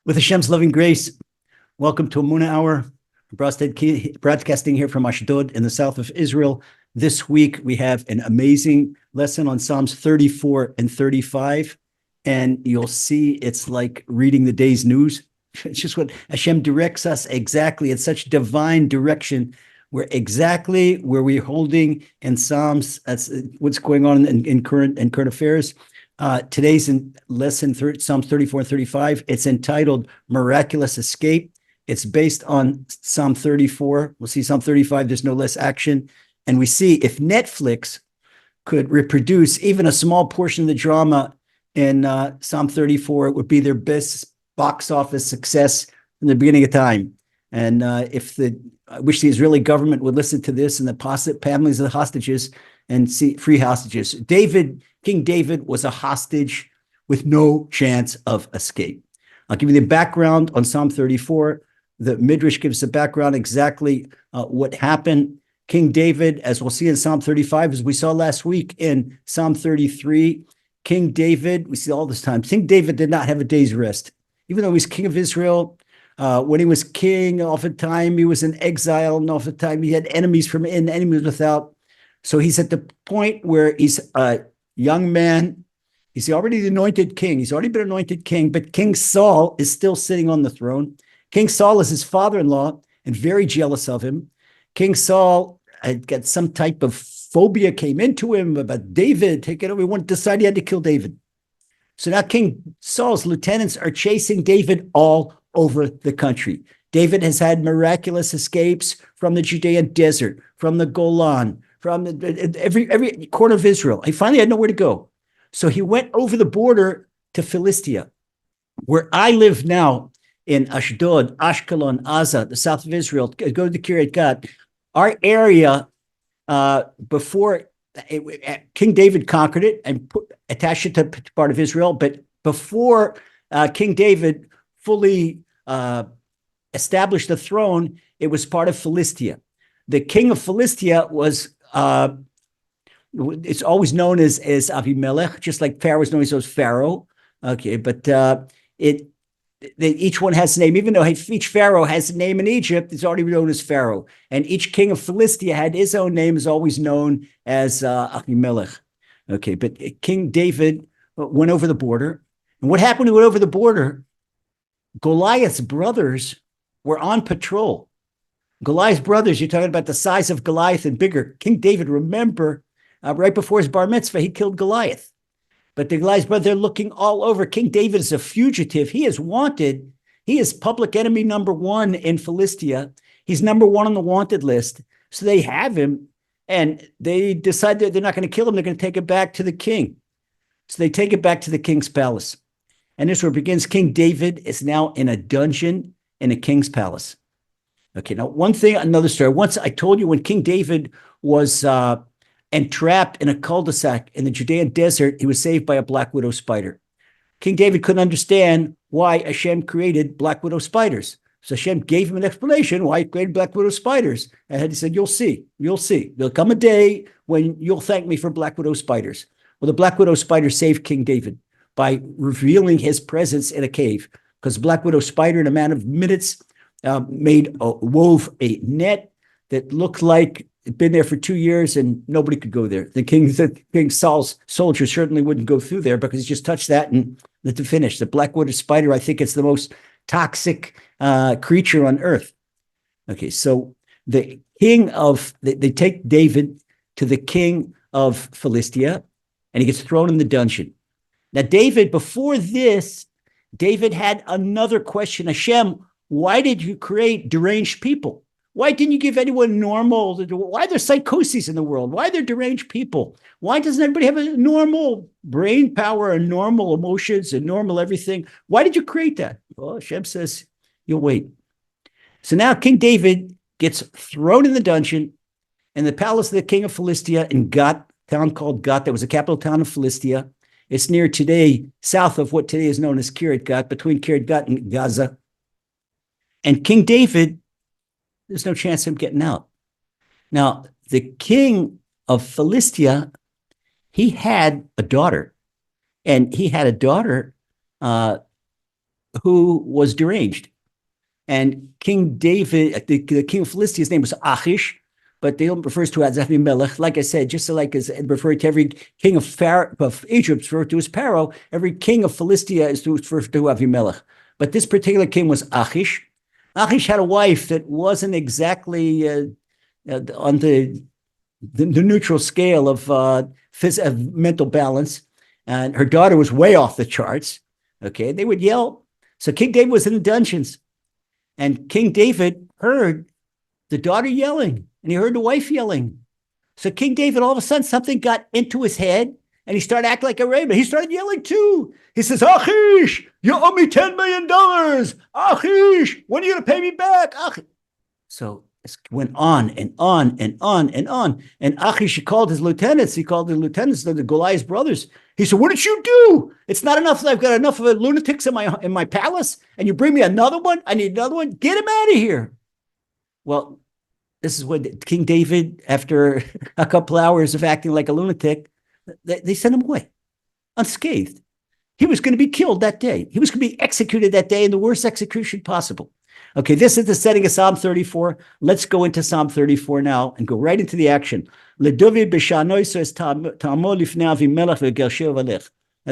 With Hashem's loving grace, welcome to Amuna Hour, broadcasting here from Ashdod in the south of Israel. This week, we have an amazing lesson on Psalms 34 and 35, and you'll see it's like reading the day's news. It's just what Hashem directs us exactly. It's such divine direction. We're exactly where we're holding in Psalms. That's what's going on in current affairs. Today's lesson, Psalms 34 and 35. It's entitled Miraculous Escape. It's based on Psalm 34. We'll see Psalm 35, there's no less action. And we see if Netflix could reproduce even a small portion of the drama in Psalm 34, it would be their best box office success in the beginning of time. And I wish the Israeli government would listen to this and the families of the hostages and see free hostages. King David was a hostage with no chance of escape. I'll give you the background on Psalm 34. The Midrash gives the background exactly what happened. King David, as we'll see in Psalm 35, as we saw last week in Psalm 33, King David, we see all this time, King David did not have a day's rest. Even though he was king of Israel, when he was king, oftentimes he was in exile, and oftentimes he had enemies from in, enemies without. So he's at the point where he's a young man. He's already the anointed king. He's already been anointed king, but King Saul is still sitting on the throne. King Saul is his father-in-law and very jealous of him. King Saul had got some type of phobia came into him about David taking over. He decided he had to kill David. So now King Saul's lieutenants are chasing David all over the country. David has had miraculous escapes from the Judean desert, from the Golan, from every corner of Israel. He finally had nowhere to go. So he went over the border to Philistia, where I live now in Ashdod, Ashkelon, Aza, the south of Israel. Go to Kiryat Gat. Our area, before King David conquered it and attached it to part of Israel, but before King David fully established the throne, it was part of Philistia. The king of Philistia was, it's always known as Avimelech, just like Pharaoh was known as Pharaoh. Okay, but each one has a name. Even though each Pharaoh has a name in Egypt, it's already known as Pharaoh. And each king of Philistia had his own name, is always known as Avimelech. Okay, but King David went over the border. And what happened when he went over the border? Goliath's brothers were on patrol. Goliath's brothers, you're talking about the size of Goliath and bigger. King David, remember, right before his bar mitzvah, he killed Goliath. But the Goliath's brother, they're looking all over. King David is a fugitive. He is wanted. He is public enemy number one in Philistia. He's number one on the wanted list. So they have him, and they decide that they're not going to kill him. They're going to take it back to the king. So they take it back to the king's palace. And this is where it begins. King David is now in a dungeon in a king's palace. Okay, now another story. Once I told you when King David was entrapped in a cul-de-sac in the Judean desert, he was saved by a black widow spider. King David couldn't understand why Hashem created black widow spiders. So Hashem gave him an explanation why he created black widow spiders. And he said, you'll see. There'll come a day when you'll thank me for black widow spiders. Well, the black widow spider saved King David by revealing his presence in a cave, because black widow spider in a matter of minutes wove a net that looked like it'd been there for 2 years and nobody could go there. The King Saul's soldiers certainly wouldn't go through there because he just touched that and let it finish. The black widow spider, I think it's the most toxic creature on earth. Okay, so they take David to the king of Philistia, and he gets thrown in the dungeon. Now, before this, David had another question. Hashem, why did you create deranged people? Why didn't you give anyone normal? Why are there psychoses in the world? Why are there deranged people? Why doesn't everybody have a normal brain power and normal emotions and normal everything? Why did you create that? Well, Hashem says, you'll wait. So now King David gets thrown in the dungeon in the palace of the king of Philistia in Gat, town called Gat. That was the capital town of Philistia. It's near today, south of what today is known as Kiryat Gat, between Kiryat Gat and Gaza. And King David, there's no chance of him getting out. Now, the king of Philistia, he had a daughter. And he had a daughter who was deranged. And King David, the king of Philistia, his name was Achish, but they refers to as Avimelech. Like I said, just like as referred to every king of Egypt referred to as Pharaoh, every king of Philistia is referred to Avimelech. But this particular king was Achish. Achish had a wife that wasn't exactly on the neutral scale of mental balance, and her daughter was way off the charts. Okay, they would yell. So King David was in the dungeons, and King David heard the daughter yelling, and he heard the wife yelling. So King David, all of a sudden, something got into his head, and he started acting like a raven. He started yelling too. He says, Achish, you owe me $10 million. Achish, when are you going to pay me back? Achish. So it went on and on and on and on. And Achish called his lieutenants. He called the lieutenants, the Goliath's brothers. He said, what did you do? It's not enough that I've got enough of lunatics in my palace, and you bring me another one? I need another one? Get him out of here. Well, this is what King David, after a couple hours of acting like a lunatic, they sent him away unscathed. He was going to be killed that day. He was going to be executed that day in the worst execution possible. Okay, this is the setting of Psalm 34. Let's go into Psalm 34 now and go right into the action. That's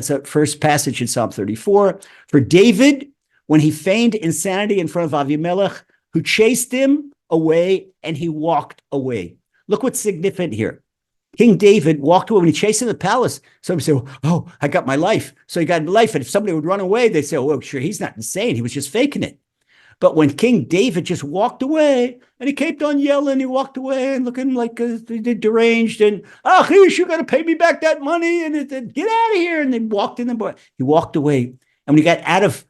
the first passage in Psalm 34. For David, when he feigned insanity in front of Avimelech, who chased him away, and he walked away. Look what's significant here. King David walked away when he chased in the palace. Somebody said, oh, I got my life. So he got life. And if somebody would run away, they'd say, oh, sure, he's not insane. He was just faking it. But when King David just walked away, and he kept on yelling, he walked away and looking like deranged, and, Achish, you got to pay me back that money, and get out of here. And they walked in the bar. He walked away. And when he got out of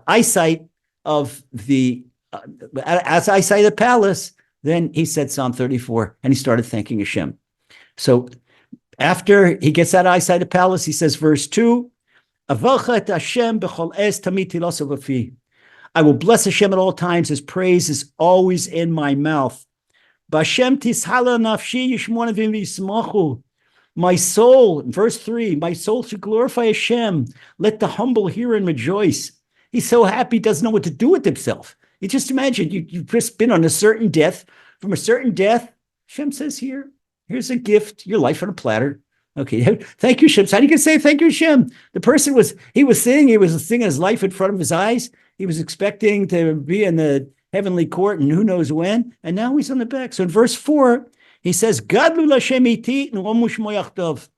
eyesight of the palace, then he said Psalm 34, and he started thanking Hashem. So after he gets out of eyesight of the palace, he says, verse 2, I will bless Hashem at all times. His praise is always in my mouth. My soul, verse 3, my soul should glorify Hashem. Let the humble hear and rejoice. He's so happy, he doesn't know what to do with himself. You just imagine, you've just been on a certain death. From a certain death, Hashem says, here's a gift, your life on a platter. Okay, thank you, Hashem. So how do you say thank you, Hashem? The person was singing his life in front of his eyes. He was expecting to be in the heavenly court and who knows when, and now he's on the back. So in verse 4, he says, Gadlu Lashem iti n'romush moyachdov.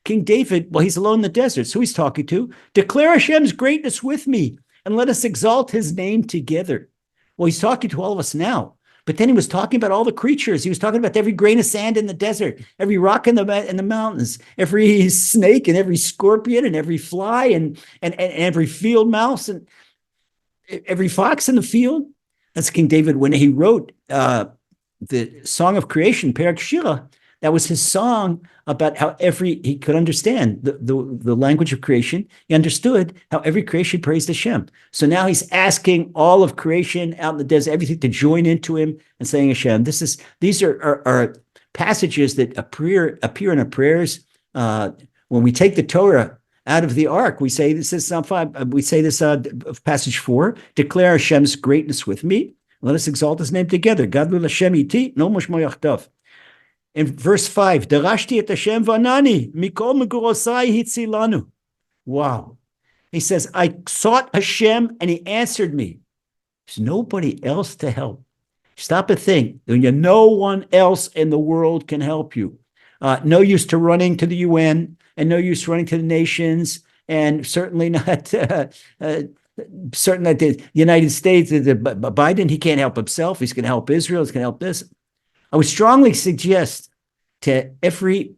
King David, well, he's alone in the desert, so he's talking to, declare Hashem's greatness with me, and let us exalt his name together. Well, he's talking to all of us now. But then he was talking about all the creatures. He was talking about every grain of sand in the desert, every rock in the mountains, every snake and every scorpion and every fly and every field mouse and every fox in the field. That's King David when he wrote the Song of Creation, Perek Shira. That was his song about how he could understand the language of creation. He understood how every creation praised Hashem. So now he's asking all of creation out in the desert, everything to join into him and saying Hashem. These are passages that appear in our prayers. When we take the Torah out of the ark, we say this is Psalm 5. We say this passage 4. Declare Hashem's greatness with me. Let us exalt his name together. Gadlu Hashem iti, no mush moyachdav. In verse 5, Darashti et Hashem vanani, mikol megurosai hitzilanu. Wow. He says, I sought Hashem and he answered me. There's nobody else to help. Stop and think. No one else in the world can help you. No use to running to the UN and no use running to the nations, and certainly not the United States. Biden, he can't help himself. He's going to help Israel. He's going to help this. I would strongly suggest to every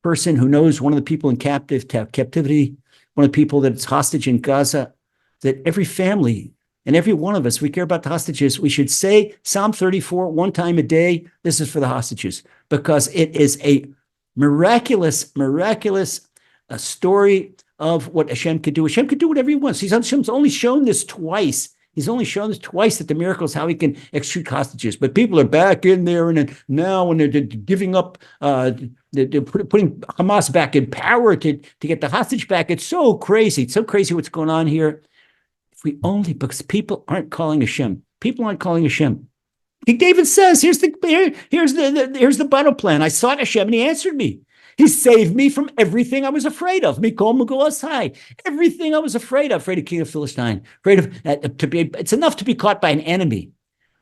person who knows one of the people in captivity, one of the people that's hostage in Gaza, that every family and every one of us, we care about the hostages. We should say Psalm 34 one time a day. This is for the hostages, because it is a miraculous story of what Hashem could do. Hashem could do whatever he wants. Hashem's only shown this twice. He's only shown us twice that the miracle is how he can execute hostages. But people are back in there, and now when they're giving up, they're putting Hamas back in power to get the hostage back. It's so crazy. It's so crazy what's going on here. If we only, because people aren't calling Hashem. People aren't calling Hashem. King David says, here's the battle plan. I sought Hashem and he answered me. He saved me from everything I was afraid of. Mikol Megillah, everything I was afraid of King of Philistine, afraid of it's enough to be caught by an enemy.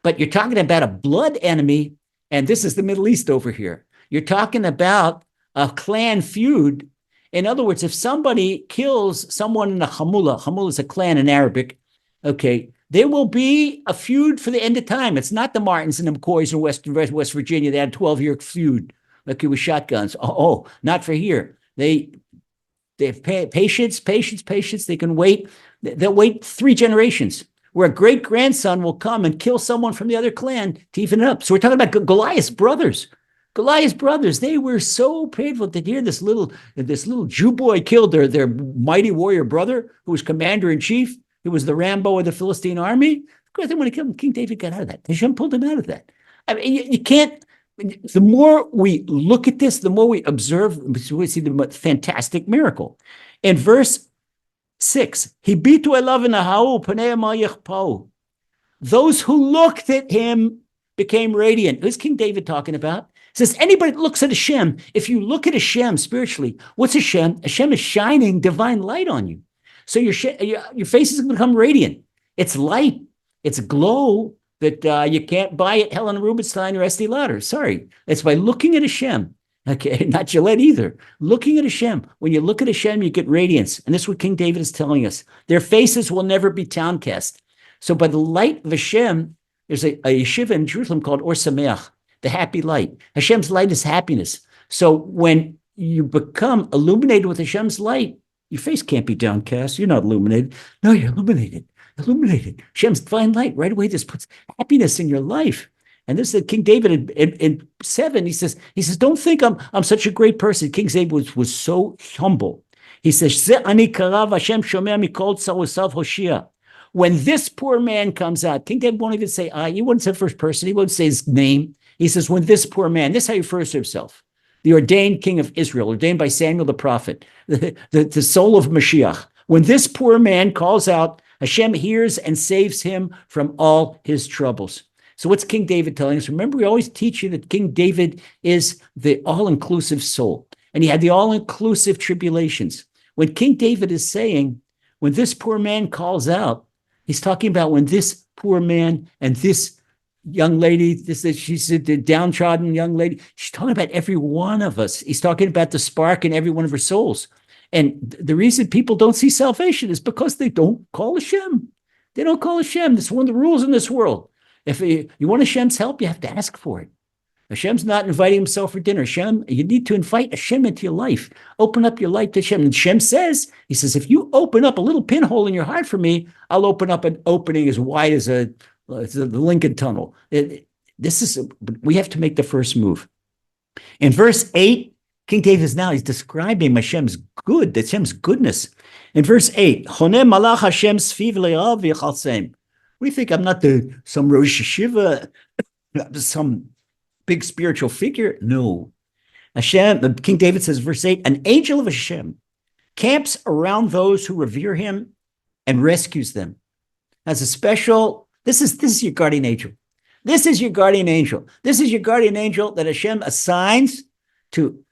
But you're talking about a blood enemy, and this is the Middle East over here. You're talking about a clan feud. In other words, if somebody kills someone in a Hamula is a clan in Arabic, okay, there will be a feud for the end of time. It's not the Martins and the McCoys in West Virginia. They had a 12-year feud, like with shotguns. Oh, not for here. They have patience. They can wait. They'll wait 3 generations, where a great-grandson will come and kill someone from the other clan to even it up. So we're talking about Goliath's brothers. They were so painful to hear this little Jew boy killed their mighty warrior brother, who was commander-in-chief. He was the Rambo of the Philistine army. Of course, when he killed him, King David got out of that. Hashem pulled him out of that. I mean, you can't. The more we look at this, the more we observe, we see the fantastic miracle. In verse 6, Hibitu elav v'naharu pnei yichpau. Those who looked at him became radiant. Who's King David talking about? It says, anybody that looks at Hashem, if you look at Hashem spiritually, what's Hashem? Hashem is shining divine light on you. So your face is going to become radiant. It's light. It's glow that you can't buy at Helen Rubinstein or Estee Lauder. Sorry. It's by looking at Hashem. Okay, not Gillette either. Looking at Hashem. When you look at Hashem, you get radiance. And this is what King David is telling us. Their faces will never be downcast. So by the light of Hashem, there's a yeshiva in Jerusalem called Or Sameach, the happy light. Hashem's light is happiness. So when you become illuminated with Hashem's light, your face can't be downcast. You're not illuminated. No, you're illuminated. Hashem's divine light right away just puts happiness in your life. And this is King David in 7. He says, don't think I'm such a great person. King David was so humble. He says, when this poor man comes out, King David won't even say I. He wouldn't say first person. He won't say his name. He says, when this poor man, this is how he refers to himself. The ordained king of Israel, ordained by Samuel the prophet, the soul of Mashiach. When this poor man calls out, Hashem hears and saves him from all his troubles. So what's King David telling us? Remember, we always teach you that King David is the all-inclusive soul, and he had the all-inclusive tribulations. When King David is saying, when this poor man calls out, he's talking about when this poor man and this young lady, she's a downtrodden young lady. She's talking about every one of us. He's talking about the spark in every one of our souls. And the reason people don't see salvation is because they don't call Hashem. They don't call Hashem. That's one of the rules in this world. If you want Hashem's help, you have to ask for it. Hashem's not inviting himself for dinner. Hashem, you need to invite Hashem into your life. Open up your life to Hashem. And Hashem says, he says, if you open up a little pinhole in your heart for me, I'll open up an opening as wide as the Lincoln Tunnel. We have to make the first move. In verse 8, King David he's describing Hashem's Hashem's goodness. In verse 8, Honeh malach Hashem sviv le'av v'yachalseim. What do you think? I'm not some Rosh Yeshiva, some big spiritual figure? No. Hashem, King David says, verse 8, an angel of Hashem camps around those who revere him and rescues them. As a special, this is your guardian angel. This is your guardian angel. This is your guardian angel that Hashem assigns to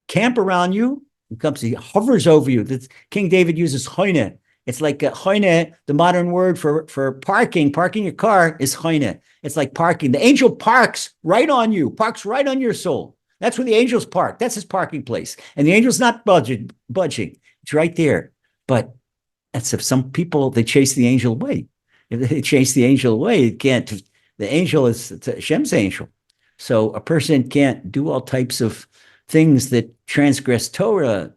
camp around you. He hovers over you. King David uses choineh. It's like choineh, the modern word for parking. Parking your car is choineh. It's like parking. The angel parks right on you, parks right on your soul. That's where the angels park. That's his parking place. And the angel's not budging. It's right there. But that's if some people, they chase the angel away. If they chase the angel away, it can't. The angel is Hashem's angel. So a person can't do all types of things that transgress Torah,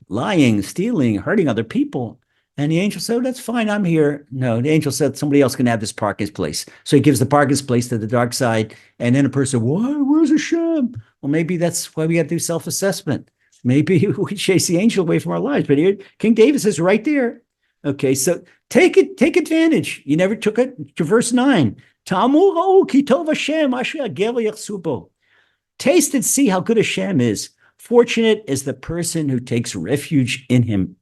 lying, stealing, hurting other people. And the angel said, oh, that's fine, I'm here. No, the angel said somebody else can have this parking place. So he gives the parking place to the dark side. And then a person, where's Hashem? Well, maybe that's why we got to do self-assessment. Maybe we chase the angel away from our lives. But here, King David says right there. Okay, so take advantage. You never took it to verse 9. Taste and see how good Hashem is. Fortunate is the person who takes refuge in him.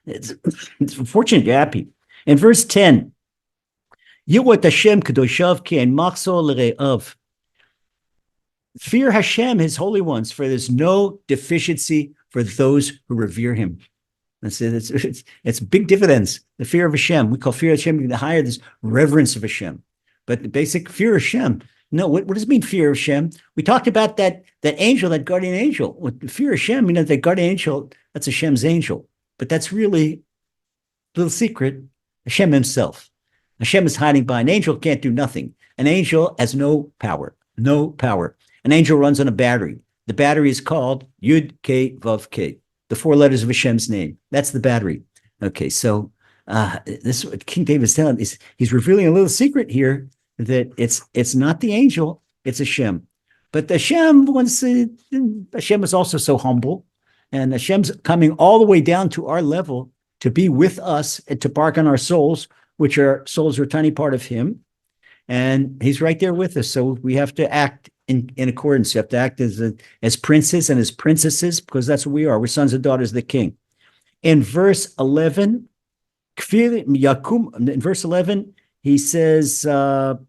It's fortunate, you're happy. In verse 10, Yirat Hashem Kedoshav Ken Machzor L'Re'av. Fear Hashem, his holy ones, for there's no deficiency for those who revere him. It's big dividends. The fear of Hashem. We call fear of Hashem the higher, this reverence of Hashem. But the basic fear of Hashem. No, what does it mean, fear of Hashem? We talked about that angel, that guardian angel. With fear of Hashem, you know, that guardian angel, that's Hashem's angel. But that's really a little secret. Hashem himself. Hashem is hiding by an angel, can't do nothing. An angel has no power. No power. An angel runs on a battery. The battery is called Yud K Vav K, the 4 letters of Hashem's name. That's the battery. Okay, so this is what King David's telling. He's revealing a little secret here that it's not the angel, it's Hashem. But Hashem is also so humble, and Hashem's coming all the way down to our level to be with us and to bark on our souls, which are souls are a tiny part of Him, and He's right there with us. So we have to act in accordance. You have to act as princes and as princesses, because that's what we are. We're sons and daughters of the King. In verse 11, he says, young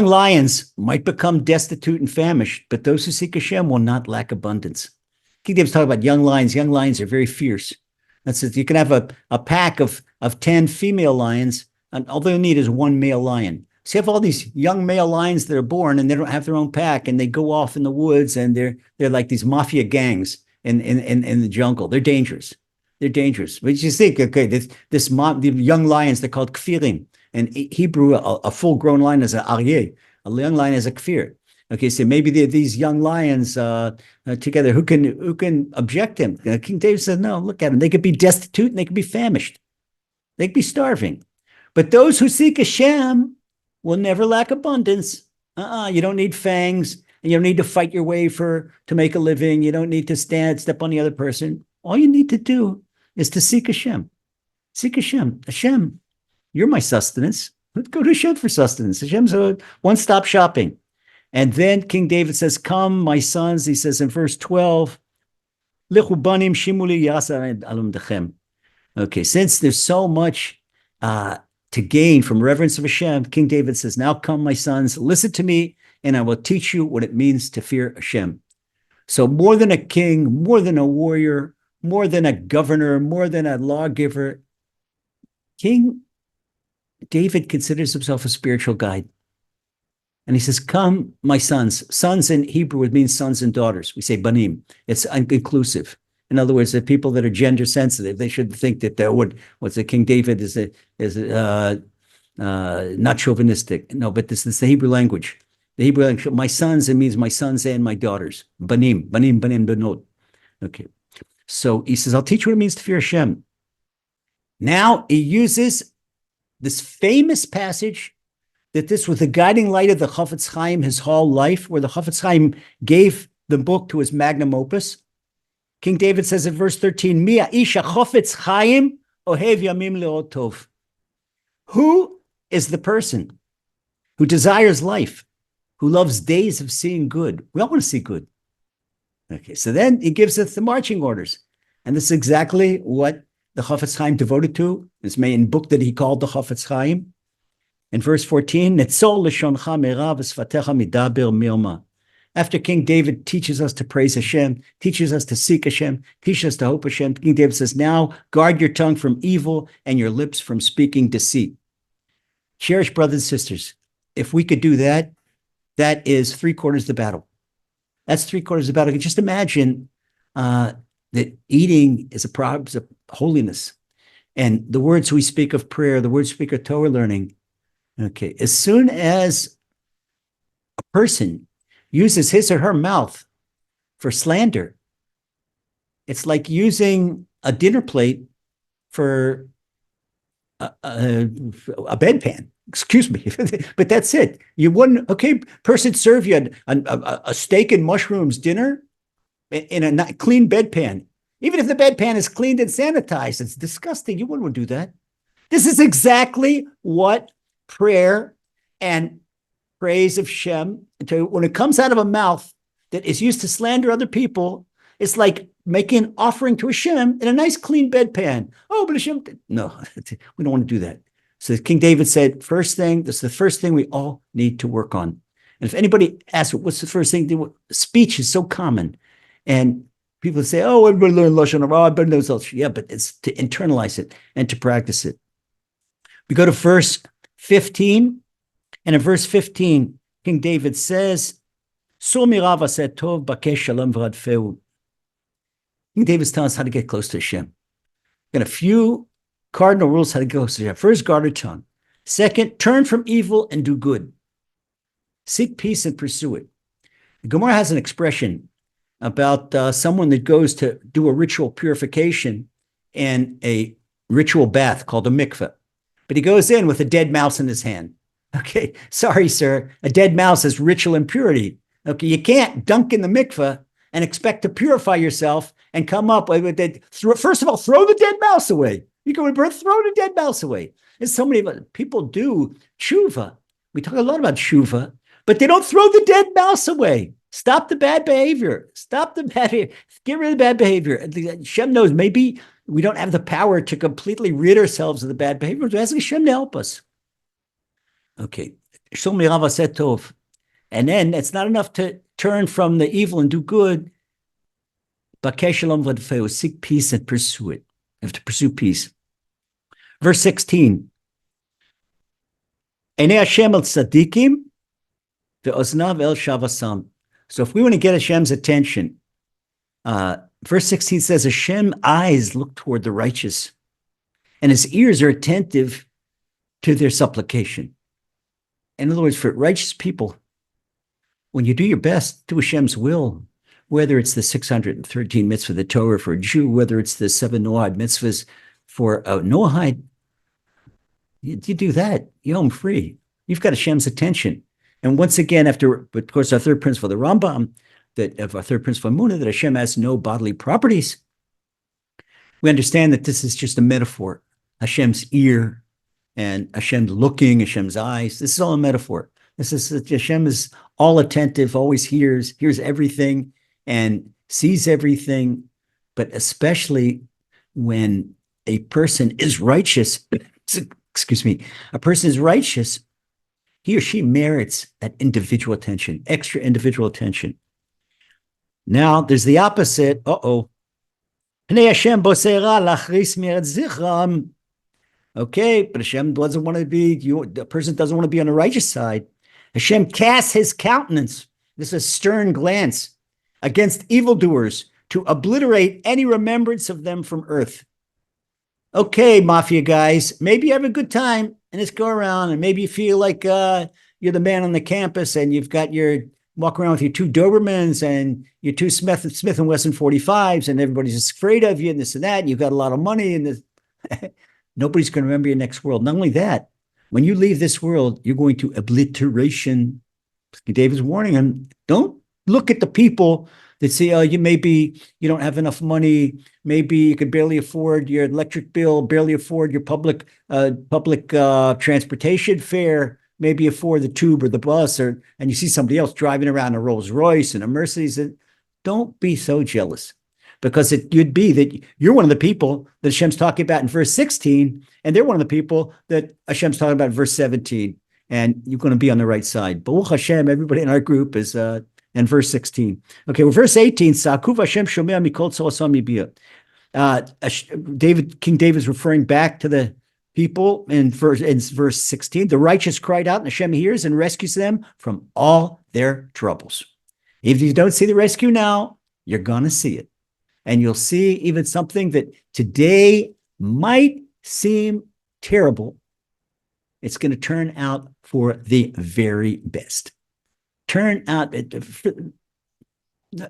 lions might become destitute and famished, but those who seek Hashem will not lack abundance. King David's talking about young lions. Young lions are very fierce. That's it. You can have a pack of 10 female lions, and all they need is 1 male lion. So you have all these young male lions that are born, and they don't have their own pack, and they go off in the woods, and they're like these mafia gangs in the jungle. They're dangerous. They're dangerous. But you think, okay, the young lions, they're called kfirim. In Hebrew, a full-grown lion is an aryeh. A young lion is a kfir. Okay, so maybe these young lions together, who can object him? King David said, no, look at them. They could be destitute and they could be famished. They could be starving. But those who seek Hashem will never lack abundance. You don't need fangs, and you don't need to fight your way to make a living. You don't need to step on the other person. All you need to do is to seek Hashem. Seek Hashem. Hashem, you're my sustenance. Let's go to Hashem for sustenance. Hashem's a one-stop shopping. And then King David says, come, my sons, he says in verse 12, okay, since there's so much to gain from reverence of Hashem, King David says, now come, my sons, listen to me, and I will teach you what it means to fear Hashem. So more than a king, more than a warrior, more than a governor, more than a lawgiver, King David considers himself a spiritual guide. And he says, come, my sons. Sons in Hebrew would mean sons and daughters. We say banim. It's inclusive. In other words, the people that are gender sensitive, they should think that King David is not chauvinistic. No, but this is the Hebrew language. The Hebrew language, my sons, it means my sons and my daughters. Banim, banot. Okay. So he says, I'll teach you what it means to fear Hashem. Now he uses this famous passage that this was the guiding light of the Chafetz Chaim his whole life, where the Chafetz Chaim gave the book to his magnum opus. King David says in verse 13, Mi ha'isha Chafetz Chaim ohev yamim le'od tov. Who is the person who desires life, who loves days of seeing good? We all want to see good. Okay, so then he gives us the marching orders. And this is exactly what the Chafetz Chaim devoted to. This main book that he called the Chafetz Chaim. In verse 14, after King David teaches us to praise Hashem, teaches us to seek Hashem, teaches us to hope Hashem, King David says, now guard your tongue from evil and your lips from speaking deceit. Cherished brothers and sisters, if we could do that, that is 3/4 of the battle. That's 3/4 of the battle. Just imagine that eating is a problem of holiness. And the words we speak of prayer, the words we speak of Torah learning. Okay, as soon as a person uses his or her mouth for slander, it's like using a dinner plate for a bedpan. Excuse me, but that's it. You wouldn't, okay, person serve you a steak and mushrooms dinner in a clean bedpan. Even if the bedpan is cleaned and sanitized, it's disgusting. You wouldn't do that. This is exactly what prayer and praise of Shem, when it comes out of a mouth, that is used to slander other people. It's like making an offering to Hashem in a nice clean bedpan. Oh, but Hashem, no, we don't want to do that. So King David said, first thing, this is the first thing we all need to work on. And if anybody asks, what's the first thing? Speech is so common. And people say, oh, everybody learn Lashon Hara. Oh, everybody knows Lashon. Yeah, but it's to internalize it and to practice it. We go to verse 15. And in verse 15, King David says, King David's telling us how to get close to Hashem. Got a few cardinal rules how to get close to Hashem. First, guard your tongue. Second, turn from evil and do good. Seek peace and pursue it. The Gemara has an expression about someone that goes to do a ritual purification and a ritual bath called a mikveh. But he goes in with a dead mouse in his hand. Okay, sorry, sir. A dead mouse has ritual impurity. Okay, you can't dunk in the mikveh and expect to purify yourself and come up with that. First of all, throw the dead mouse away. You go to birth, throw the dead mouse away. And so many people do tshuva. We talk a lot about tshuva, but they don't throw the dead mouse away. Stop the bad behavior. Stop the bad behavior. Get rid of the bad behavior. Hashem knows maybe we don't have the power to completely rid ourselves of the bad behavior. We're asking Hashem to help us. Okay. And then it's not enough to turn from the evil and do good. Seek peace and pursue it. You have to pursue peace. Verse 16. So if we want to get Hashem's attention, verse 16 says, Hashem's eyes look toward the righteous, and his ears are attentive to their supplication. In other words, for righteous people, when you do your best, do Hashem's will, whether it's the 613 mitzvahs of the Torah for a Jew, whether it's the 7 Noahide mitzvahs for a Noahide, you do that, you're home free. You've got Hashem's attention. And once again, after, of course, our third principle, the Rambam, that of our third principle, Emunah, that Hashem has no bodily properties, we understand that this is just a metaphor. Hashem's ear and Hashem looking, Hashem's eyes. This is all a metaphor. This is Hashem is all attentive, always hears everything and sees everything, but especially when a person is righteous, excuse me, a person is righteous, he or she merits that individual attention, extra individual attention. Now, there's the opposite. Okay, but Hashem doesn't want to be, the person doesn't want to be on the righteous side. Hashem casts his countenance, this is a stern glance, against evildoers to obliterate any remembrance of them from earth. Okay, mafia guys, maybe you have a good time and just go around and maybe you feel like you're the man on the campus and you've got walk around with your 2 Dobermans and your 2 Smith & Wesson 45s and everybody's just afraid of you and this and that. And you've got a lot of money and this. Nobody's going to remember your next world. Not only that, when you leave this world, you're going to obliteration. David's warning him, don't look at the people that say, oh, you don't have enough money. Maybe you can barely afford your electric bill, barely afford your public transportation fare, maybe afford the tube or the bus, and you see somebody else driving around a Rolls Royce and a Mercedes. Don't be so jealous. Because you'd be that you're one of the people that Hashem's talking about in verse 16, and they're one of the people that Hashem's talking about in verse 17, and you're going to be on the right side. Baruch Hashem, everybody in our group is in verse 16. Okay, well, verse 18, Sa'akuv Hashem shomea mikol tzorasam yibiyah. King David's referring back to the people in verse 16. The righteous cried out, and Hashem hears and rescues them from all their troubles. If you don't see the rescue now, you're going to see it. And you'll see even something that today might seem terrible. It's going to turn out for the very best. Turn out,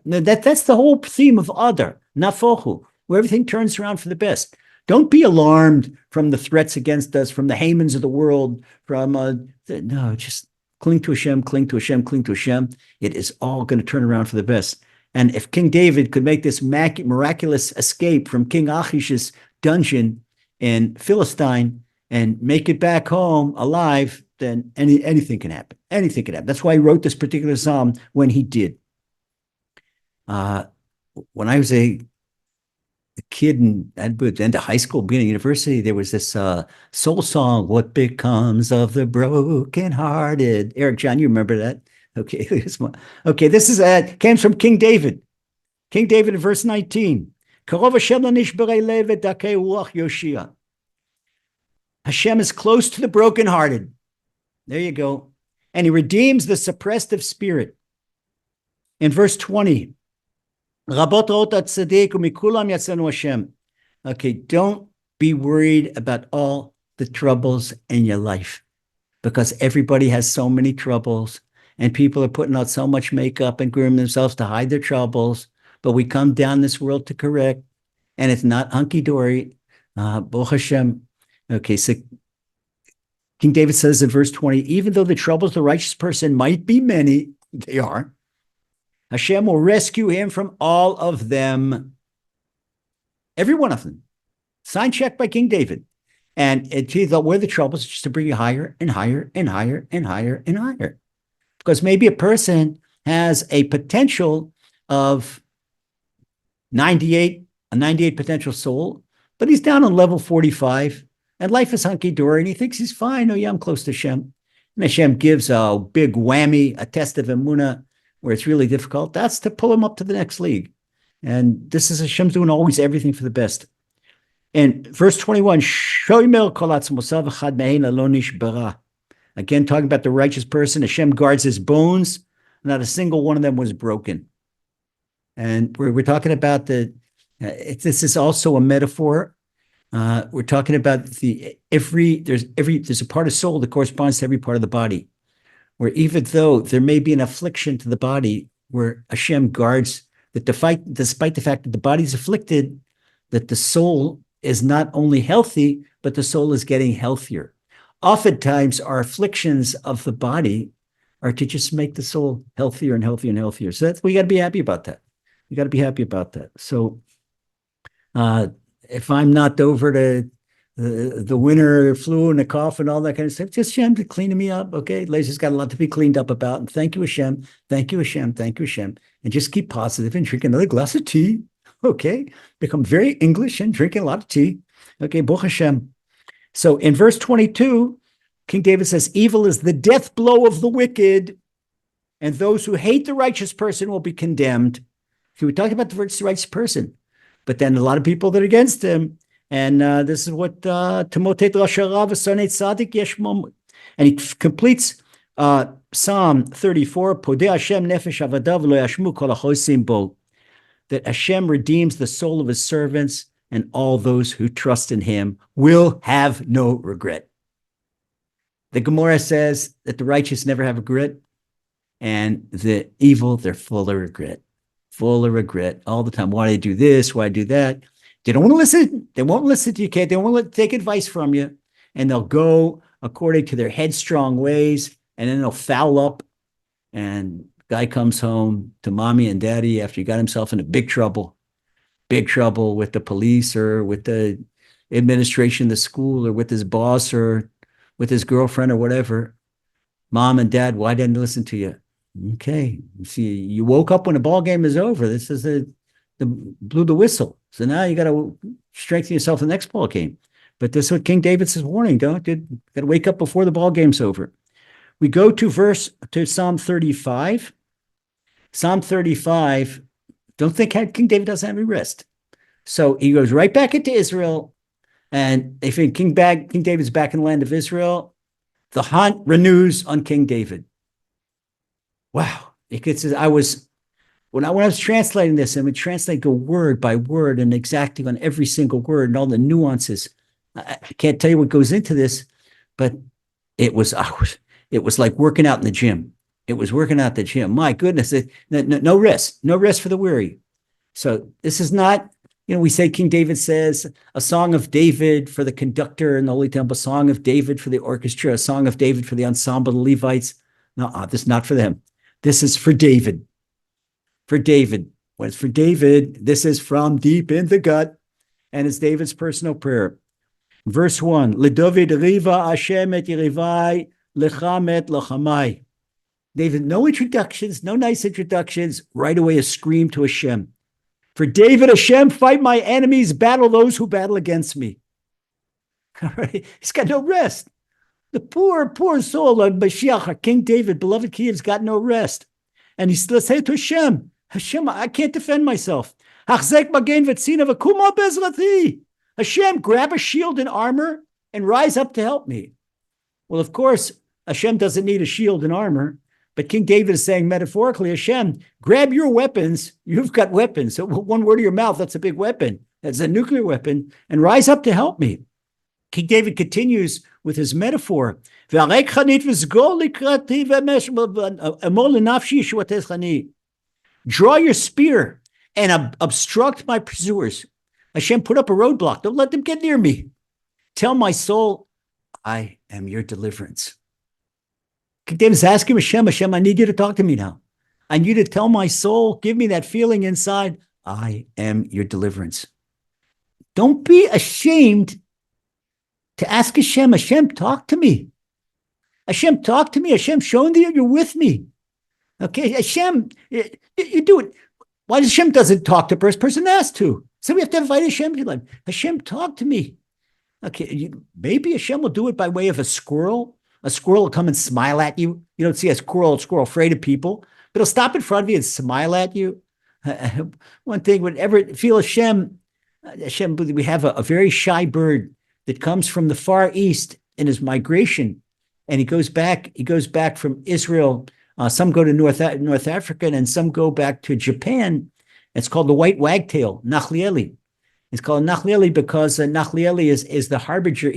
that's the whole theme of Adar, Nafohu, where everything turns around for the best. Don't be alarmed from the threats against us, from the Hamans of the world, no, just cling to Hashem, cling to Hashem, cling to Hashem. It is all going to turn around for the best. And if King David could make this miraculous escape from King Achish's dungeon in Philistine and make it back home alive, then anything can happen. Anything can happen. That's why he wrote this particular psalm when he did. Uh, when I was a kid and into high school, beginning university, there was this soul song, "What Becomes of the Broken-Hearted." Eric John, you remember that? Okay, okay. This is came from King David. King David in verse 19. Hashem is close to the brokenhearted. There you go. And he redeems the suppressed of spirit. In verse 20, okay, don't be worried about all the troubles in your life because everybody has so many troubles and people are putting out so much makeup and grooming themselves to hide their troubles. But we come down this world to correct, and it's not hunky-dory. Baruch Hashem. Okay, so King David says in verse 20, even though the troubles of the righteous person might be many, they are, Hashem will rescue him from all of them. Every one of them. Signed check by King David. And he thought, where are the troubles? Just to bring you higher and higher and higher and higher and higher. Because maybe a person has a potential of a 98 potential soul, but he's down on level 45, and life is hunky-dory, and he thinks he's fine. Oh, yeah, I'm close to Hashem. And Hashem gives a big whammy, a test of emunah, where it's really difficult. That's to pull him up to the next league. And this is Hashem's doing always everything for the best. And verse 21, again, talking about the righteous person, Hashem guards his bones. Not a single one of them was broken. And we're talking about this is also a metaphor. We're talking about there's a part of soul that corresponds to every part of the body, where even though there may be an affliction to the body, where Hashem guards that despite the fact that the body is afflicted, that the soul is not only healthy, but the soul is getting healthier. Oftentimes, our afflictions of the body are to just make the soul healthier and healthier and healthier. So we got to be happy about that. You got to be happy about that. So if I'm not over to the winter flu and the cough and all that kind of stuff, just Hashem to cleaning me up. Okay. Laser's got a lot to be cleaned up about. And thank you, Hashem. Thank you, Hashem. Thank you, Hashem. And just keep positive and drink another glass of tea. Okay. Become very English and drinking a lot of tea. Okay. Baruch Hashem. So in verse 22, King David says, evil is the death blow of the wicked, and those who hate the righteous person will be condemned. So we're talking about the righteous person, but then a lot of people that are against him. And this is what Timotet Rasharav Sonei Tzadik Yeshmom. And he completes Psalm 34, Podeh Hashem Nefesh Avadav Lo Yashmu Kol HaChosim Bo, that Hashem redeems the soul of his servants, and all those who trust in him will have no regret. The Gemara says that the righteous never have regret, and the evil, they're full of regret all the time. Why do they do this? Why do that? They don't want to listen. They won't listen to you, kid. They won't take advice from you, and they'll go according to their headstrong ways, and then they'll foul up. And guy comes home to mommy and daddy after he got himself into big trouble with the police or with the administration of the school or with his boss or with his girlfriend or whatever. Mom and dad, why didn't I listen to you? Okay. See, you woke up when the ball game is over. This is the blew the whistle. So now you got to strengthen yourself in the next ball game. But this is what King David says, warning, got to wake up before the ball game's over. We go to Psalm 35. Psalm 35, don't think King David doesn't have any rest. So he goes right back into Israel. And if King David's back in the land of Israel, the hunt renews on King David. Wow. When I was translating this, I would translate go word by word and exactly on every single word and all the nuances. I can't tell you what goes into this, but it was like working out in the gym. It was working out the gym. My goodness, no rest for the weary. So this is not, we say King David says a song of David for the conductor in the Holy Temple, a song of David for the orchestra, a song of David for the ensemble, the Levites. No, this is not for them. This is for David. For David. When it's for David, this is from deep in the gut, and it's David's personal prayer. Verse 1, LeDavid riva Hashem et yirivai lechem et lachamai. David, no introductions, no nice introductions. Right away, a scream to Hashem. For David, Hashem, fight my enemies, battle those who battle against me. All right. He's got no rest. The poor soul of Mashiach, King David, beloved King, has got no rest. And he's still saying to Hashem, Hashem, I can't defend myself. Hashem, grab a shield and armor and rise up to help me. Well, of course, Hashem doesn't need a shield and armor, but King David is saying metaphorically, Hashem, grab your weapons. You've got weapons. So one word of your mouth, that's a big weapon. That's a nuclear weapon, and rise up to help me. King David continues with his metaphor. Draw your spear and obstruct my pursuers. Hashem, put up a roadblock. Don't let them get near me. Tell my soul, I am your deliverance. King David's asking Hashem, I need you to talk to me now. I need you to tell my soul, give me that feeling inside, I am your deliverance. Don't be ashamed to ask Hashem, talk to me. Hashem, talk to me. Hashem, show me that you're with me. Okay, Hashem, you do it. Why does Hashem doesn't talk to first person asked to? So we have to invite Hashem to like, Hashem, talk to me. Okay, maybe Hashem will do it by way of a squirrel. A squirrel will come and smile at you. You don't see a squirrel afraid of people, but it'll stop in front of you and smile at you. One thing, whenever feel Hashem, we have a very shy bird that comes from the Far East in his migration, and he goes back from Israel. Some go to North Africa, and some go back to Japan. It's called the white wagtail, Nachlieli. It's called Nachlieli because Nachlieli is the harbinger.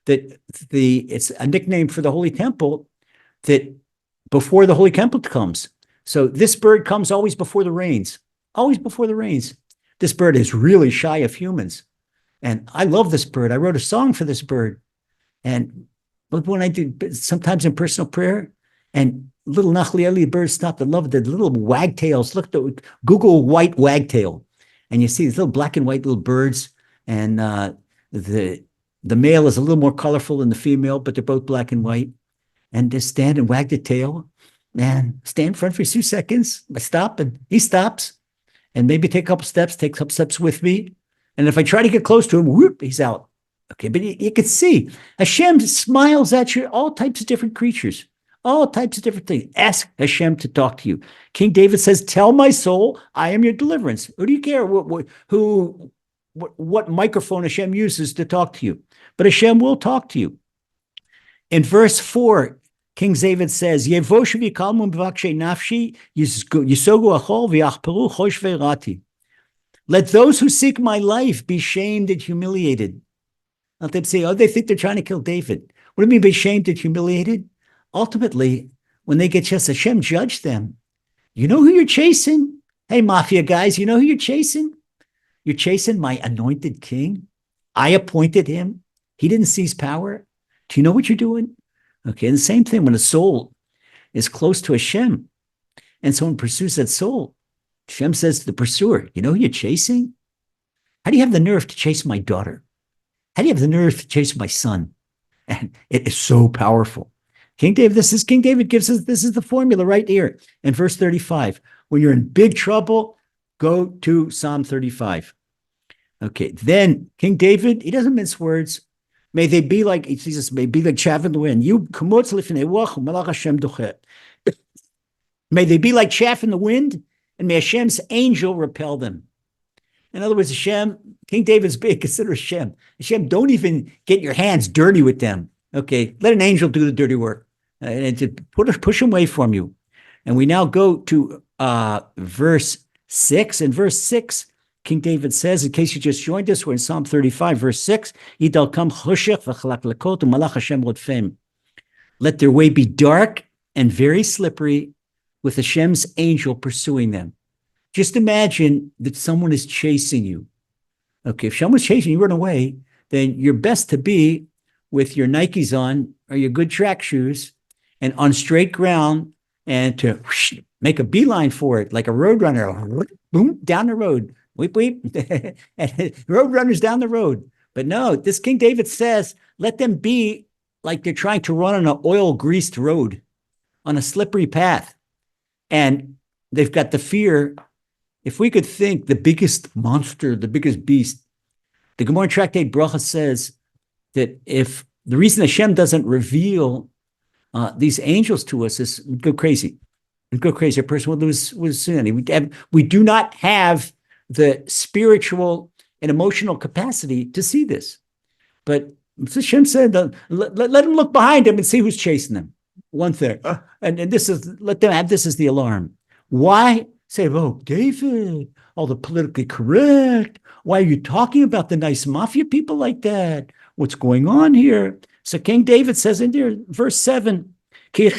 It's a nickname for the Holy Temple that before the Holy Temple comes. So this bird comes always before the rains. Always before the rains. This bird is really shy of humans. And I love this bird. I wrote a song for this bird. And when I do, sometimes in personal prayer, and little Nachlieli birds stop to love the little wagtails. Google white wagtail. And you see these little black and white little birds. And the male is a little more colorful than the female, but they're both black and white. And just stand and wag the tail. Man, stand in front for 2 seconds. I stop, and he stops. And maybe take a couple steps with me. And if I try to get close to him, whoop, he's out. Okay, but you can see Hashem smiles at you, all types of different creatures, all types of different things. Ask Hashem to talk to you. King David says, tell my soul, I am your deliverance. Who do you care what microphone Hashem uses to talk to you? But Hashem will talk to you. In verse 4, King David says, Yevosh v'yikalmu m'vakshei nafshi, yisogu achol v'yachperu chosh ve'rati. Let those who seek my life be shamed and humiliated. Now they say, they think they're trying to kill David. What do you mean be shamed and humiliated? Ultimately, when they get just Hashem judge them. You know who you're chasing? Hey, mafia guys, you know who you're chasing? You're chasing my anointed king. I appointed him. He didn't seize power. Do you know what you're doing? Okay, and the same thing when a soul is close to Hashem and someone pursues that soul, Hashem says to the pursuer, you know who you're chasing? How do you have the nerve to chase my daughter? How do you have the nerve to chase my son? And it is so powerful. King David gives us, this is the formula right here in verse 35. When you're in big trouble, go to Psalm 35. Okay, then King David, he doesn't mince words. May they be like, Jesus, may be like chaff in the wind. May they be like chaff in the wind, and may Hashem's angel repel them. In other words, Hashem, King David's big, consider Hashem. Hashem, don't even get your hands dirty with them. Okay, let an angel do the dirty work and to push them away from you. And we now go to verse 6. In verse 6, King David says, in case you just joined us, we're in Psalm 35, verse 6. Let their way be dark and very slippery, with Hashem's angel pursuing them. Just imagine that someone is chasing you. Okay, if someone's chasing you, run away, then you're best to be with your Nikes on or your good track shoes and on straight ground and to make a beeline for it like a road runner. Boom, down the road. Weep, weep. And road runners down the road. But no, this King David says, let them be like they're trying to run on an oil-greased road. on a slippery path. And they've got the fear. If we could think the biggest monster, the biggest beast, the Gemara Tractate Bracha says that if the reason Hashem doesn't reveal these angels to us is we'd go crazy. We'd go crazy. A person would lose sanity. We do not have the spiritual and emotional capacity to see this. But Hashem said, let them look behind them and see who's chasing them. One thing. And this is, let them have this as the alarm. Why? Say, oh, David, all the politically correct. Why are you talking about the nice mafia people like that? What's going on here? So King David says in there, verse 7, you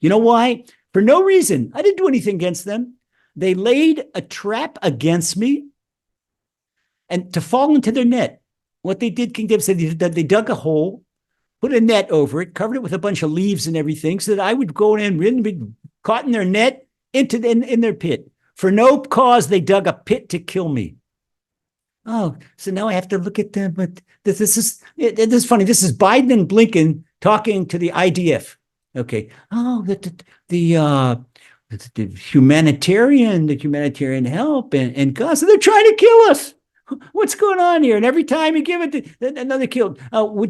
know why? For no reason. I didn't do anything against them. They laid a trap against me and to fall into their net. What they did, King David said, they dug a hole, put a net over it, covered it with a bunch of leaves and everything, so that I would go in and be caught in their net in their pit. For no cause, they dug a pit to kill me. Oh, so now I have to look at them. But this is funny. This is Biden and Blinken talking to the IDF. Okay. Oh, the humanitarian help and Gaza. They're trying to kill us. What's going on here? And every time you give it, another killed.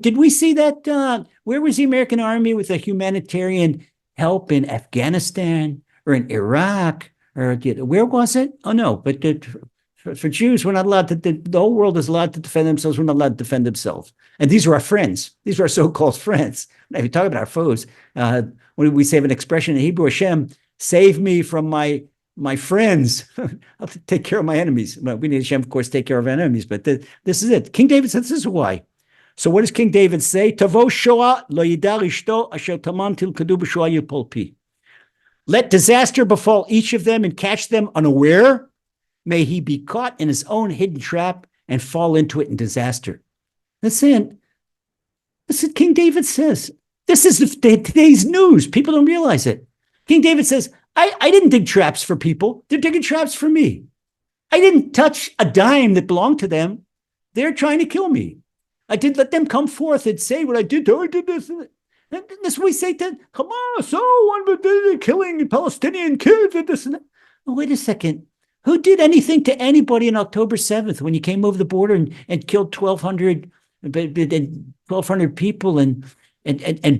Did we see that? Where was the American army with the humanitarian help in Afghanistan or in Iraq? Or where was it? Oh, no. But for Jews, we're not allowed to, the whole world is allowed to defend themselves. We're not allowed to defend themselves. And these are our friends. These are our so-called friends. Now, if you talk about our foes, when we say an expression in Hebrew, Hashem, save me from my friends. I'll take care of my enemies. Well, we need Hashem, of course, take care of our enemies. But this is it. King David says this is why. So what does King David say? Tavo shoah lo yidar ishto asher tamam tilkadu b'shoah yipol pi. Let disaster befall each of them and catch them unaware. May he be caught in his own hidden trap and fall into it in disaster. That's it. That's what King David says. This is today's news. People don't realize it. King David says, I didn't dig traps for people. They're digging traps for me. I didn't touch a dime that belonged to them. They're trying to kill me. I did let them come forth and say what I did. I did this. And this we say to Hamas, they're killing Palestinian kids and this and that. Oh, wait a second. Who did anything to anybody on October 7th when you came over the border and killed 1,200 people and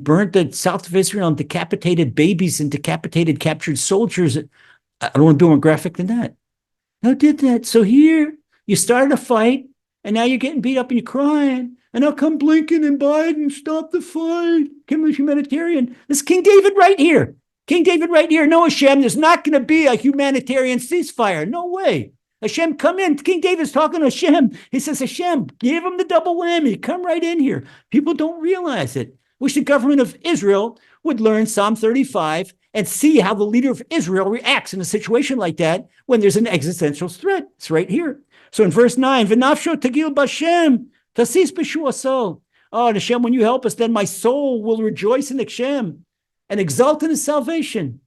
burnt the south of Israel and decapitated babies and decapitated captured soldiers? I don't want to be more graphic than that. Who did that? So here you started a fight and now you're getting beat up and you're crying. And how come Blinken and Biden stop the fight? Come humanitarian. This is King David right here. King David right here. No, Hashem, there's not going to be a humanitarian ceasefire. No way. Hashem, come in. King David's talking to Hashem. He says, Hashem, give him the double whammy. Come right in here. People don't realize it. Wish the government of Israel would learn Psalm 35 and see how the leader of Israel reacts in a situation like that when there's an existential threat. It's right here. So in verse 9, V'nafsho tagil b'Hashem, tasis b'shuaso. Oh, Hashem, when you help us, then my soul will rejoice in Hashem and exult in his salvation.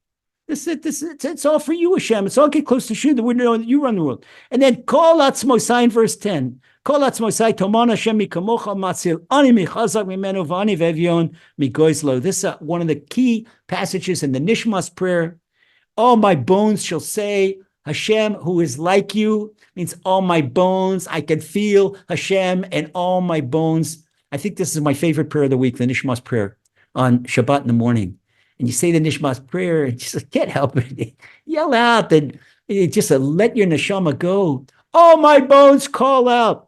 It's all for you, Hashem. It's all get close to you, that we know that you run the world. And then call Atzmosai in verse 10. Call Atzmosai, Toman Hashem mikamocha matzil, ani michazak mimenu v'ani v'evyon migoizlo. This is one of the key passages in the Nishmas prayer. All my bones shall say, Hashem, who is like you, means all my bones. I can feel Hashem and all my bones. I think this is my favorite prayer of the week, the Nishmas prayer on Shabbat in the morning. And you say the Nishmas prayer and just can't help it. Yell out and just let your neshama go. All my bones call out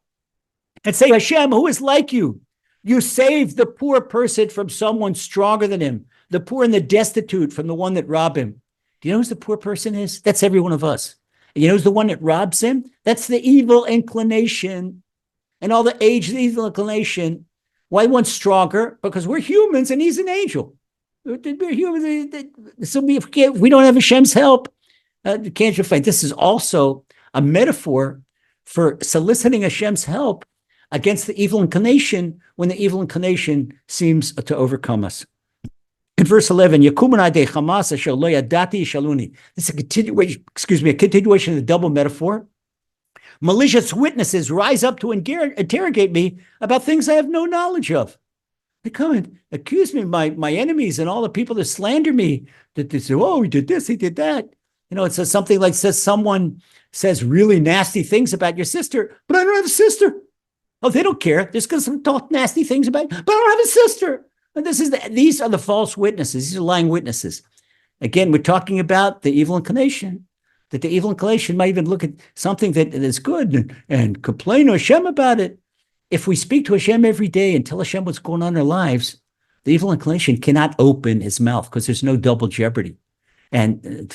and say, Hashem, who is like you? You saved the poor person from someone stronger than him, the poor and the destitute from the one that robbed him. Do you know who the poor person is? That's every one of us. And you know who's the one that robs him? That's the evil inclination and all the age of the evil inclination. Why one's stronger? Because we're humans and he's an angel. We're humans. So we don't have Hashem's help. Can't you find? This is also a metaphor for soliciting Hashem's help against the evil inclination when the evil inclination seems to overcome us. In verse 11, Hamas asher lo yadati shaluni. This is a continuation of the double metaphor. Malicious witnesses rise up to interrogate me about things I have no knowledge of. They come and accuse me of my enemies and all the people that slander me, that they say, oh, he did this, he did that. It says something like, says someone says really nasty things about your sister, but I don't have a sister. Oh, they don't care. Just because some talk nasty things about it, but I don't have a sister. And these are the false witnesses. These are lying witnesses. Again, we're talking about the evil inclination, that the evil inclination might even look at something that is good and complain to Hashem about it. If we speak to Hashem every day and tell Hashem what's going on in our lives, the evil inclination cannot open his mouth because there's no double jeopardy. And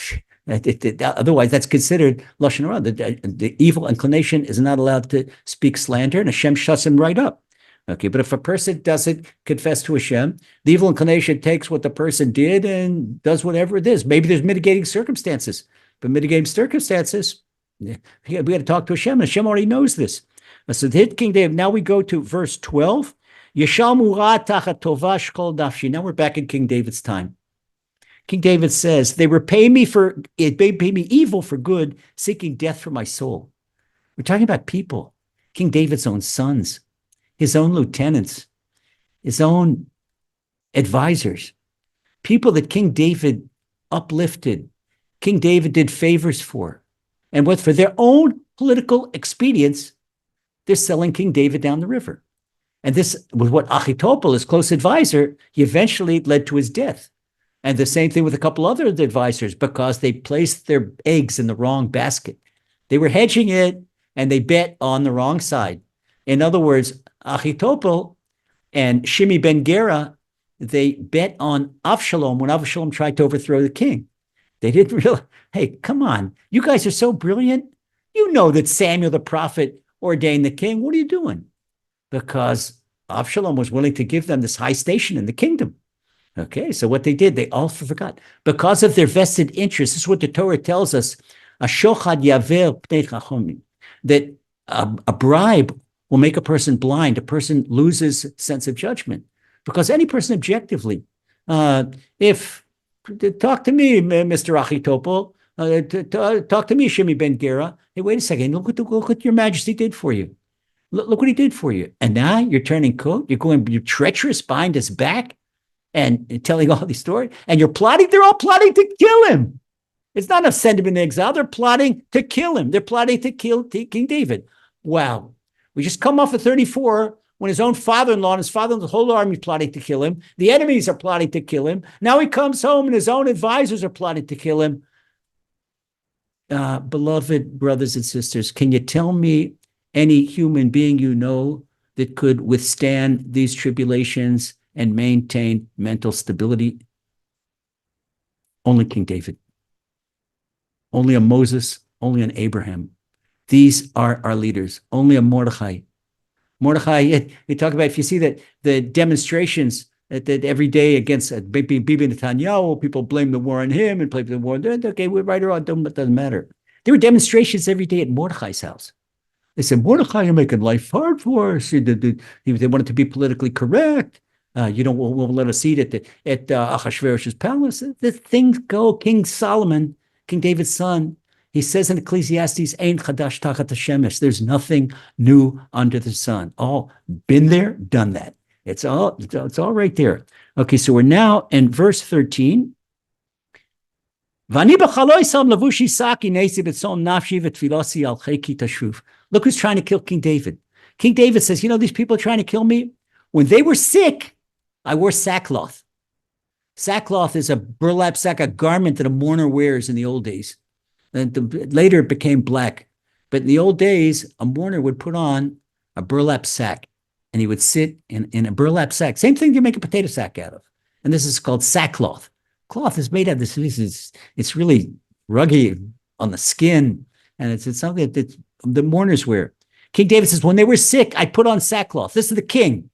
otherwise, that's considered lashon hara. The evil inclination is not allowed to speak slander, and Hashem shuts him right up. Okay, but if a person doesn't confess to Hashem, the evil inclination takes what the person did and does whatever it is. Maybe there's mitigating circumstances, but mitigating circumstances, we got to talk to Hashem, and Hashem already knows this. So the hit King David. Now we go to verse 12. Yeshalmu ra tachat tova shkol nafshi. Now we're back in King David's time. King David says, they repay me evil for good, seeking death for my soul. We're talking about people, King David's own sons, his own lieutenants, his own advisors, people that King David uplifted, King David did favors for. And for their own political expedience, they're selling King David down the river. And this was what Achitopel, his close advisor, he eventually led to his death. And the same thing with a couple other advisors, because they placed their eggs in the wrong basket. They were hedging it, and they bet on the wrong side. In other words, Achitopel and Shimi ben Gera, they bet on Avshalom when Avshalom tried to overthrow the king. They didn't realize, hey, come on, you guys are so brilliant. You know that Samuel the prophet ordained the king. What are you doing? Because Avshalom was willing to give them this high station in the kingdom. Okay, so what they did, they all forgot. Because of their vested interest, this is what the Torah tells us, that a bribe will make a person blind. A person loses sense of judgment. Because any person objectively, talk to me, Mr. Achitopel, talk to me, Shimi ben Gera. Hey, wait a second, look what your majesty did for you. Look what he did for you. And now you're turning coat, you're treacherous behind his back, and telling all these stories, and they're all plotting to kill him. It's not to send him in exile, they're plotting to kill him. They're plotting to kill King David. Wow. We just come off of 34, when his own father-in-law and his father-in-law's whole army plotting to kill him. The enemies are plotting to kill him. Now he comes home and his own advisors are plotting to kill him. Beloved brothers and sisters, can you tell me any human being you know that could withstand these tribulations and maintain mental stability? Only King David. Only a Moses, only an Abraham. These are our leaders. Only a Mordechai. Mordechai, you talk about, if you see that the demonstrations that every day against Bibi Netanyahu, people blame the war on him and blame the war on, okay, we're right or wrong, it doesn't matter. There were demonstrations every day at Mordechai's house. They said, Mordechai, you're making life hard for us. They wanted to be politically correct. We'll let us eat at Achashverosh's palace. The things go. King Solomon, King David's son, he says in Ecclesiastes, Ein chadash tachat hashemesh. There's nothing new under the sun. All been there, done that. It's all right there. Okay, so we're now in verse 13. Look who's trying to kill King David. King David says, these people are trying to kill me. When they were sick, I wore sackcloth. Sackcloth is a burlap sack, a garment that a mourner wears in the old days. And later it became black. But in the old days, a mourner would put on a burlap sack, and he would sit in a burlap sack. Same thing you make a potato sack out of. And this is called sackcloth. Cloth is made out of this. It's really rugged on the skin, and it's something that the mourners wear. King David says, when they were sick, I put on sackcloth. This is the king.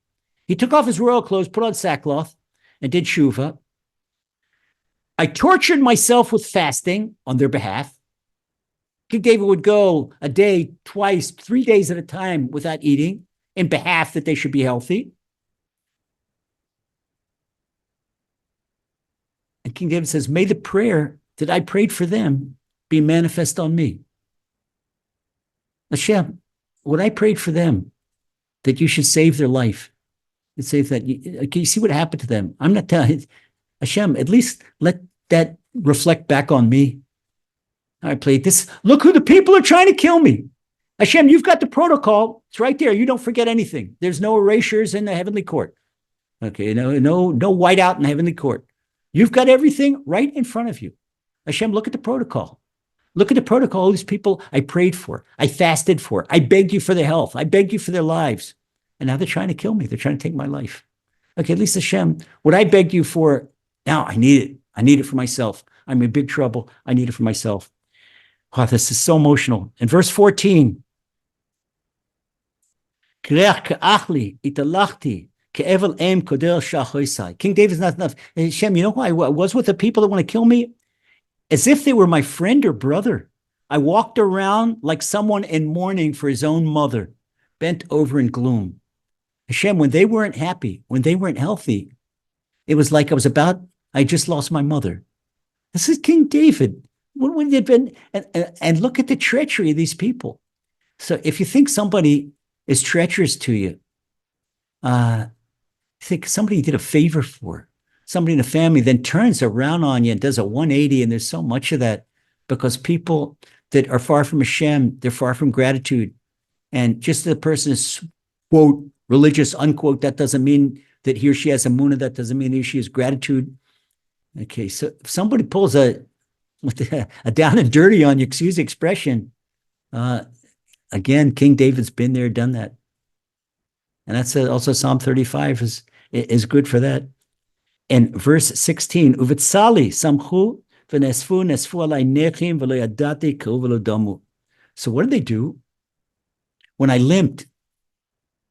He took off his royal clothes, put on sackcloth, and did shuvah. I tortured myself with fasting on their behalf. King David would go a day, twice, 3 days at a time without eating in behalf that they should be healthy. And King David says, may the prayer that I prayed for them be manifest on me. Hashem, when I prayed for them, that you should save their life, It says that, okay, you see what happened to them. I'm not telling Hashem, at least let that reflect back on me. I played this. Look who the people are trying to kill me. Hashem, you've got the protocol. It's right there. You don't forget anything. There's no erasures in the heavenly court. Okay, no whiteout in the heavenly court. You've got everything right in front of you. Hashem, look at the protocol. Look at the protocol. All these people I prayed for, I fasted for, I begged you for their health, I begged you for their lives. And now they're trying to kill me. They're trying to take my life. Okay, at least Hashem, what I begged you for, now I need it. I need it for myself. I'm in big trouble. I need it for myself. Wow, this is so emotional. In verse 14, King David's not enough. Hashem, you know who I was with the people that want to kill me? As if they were my friend or brother. I walked around like someone in mourning for his own mother, bent over in gloom. Hashem, when they weren't happy, when they weren't healthy, it was like I just lost my mother. This is King David. What would it have been? And look at the treachery of these people. So if you think somebody is treacherous to you, think somebody you did a favor for, somebody in the family, then turns around on you and does a 180, and there's so much of that because people that are far from Hashem, they're far from gratitude. And just the person is, quote, religious, unquote, that doesn't mean that he or she has emunah, that doesn't mean he or she has gratitude. Okay, so if somebody pulls a down and dirty on you, excuse the expression, again, King David's been there, done that. And that's also Psalm 35 is good for that. And verse 16, Uvitzali samchu v'nesfu alai nechim v'lo yadati k'u v'lo damu. So what did they do? When I limped,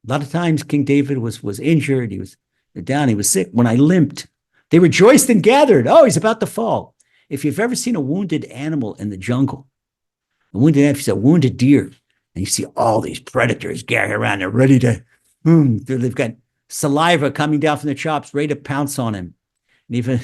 a lot of times King David was injured, he was down, he was sick. When I limped, they rejoiced and gathered. Oh, he's about to fall. If you've ever seen a wounded animal in the jungle, a wounded deer, and you see all these predators gathering around, they're ready to, they've got saliva coming down from the chops, ready to pounce on him. And even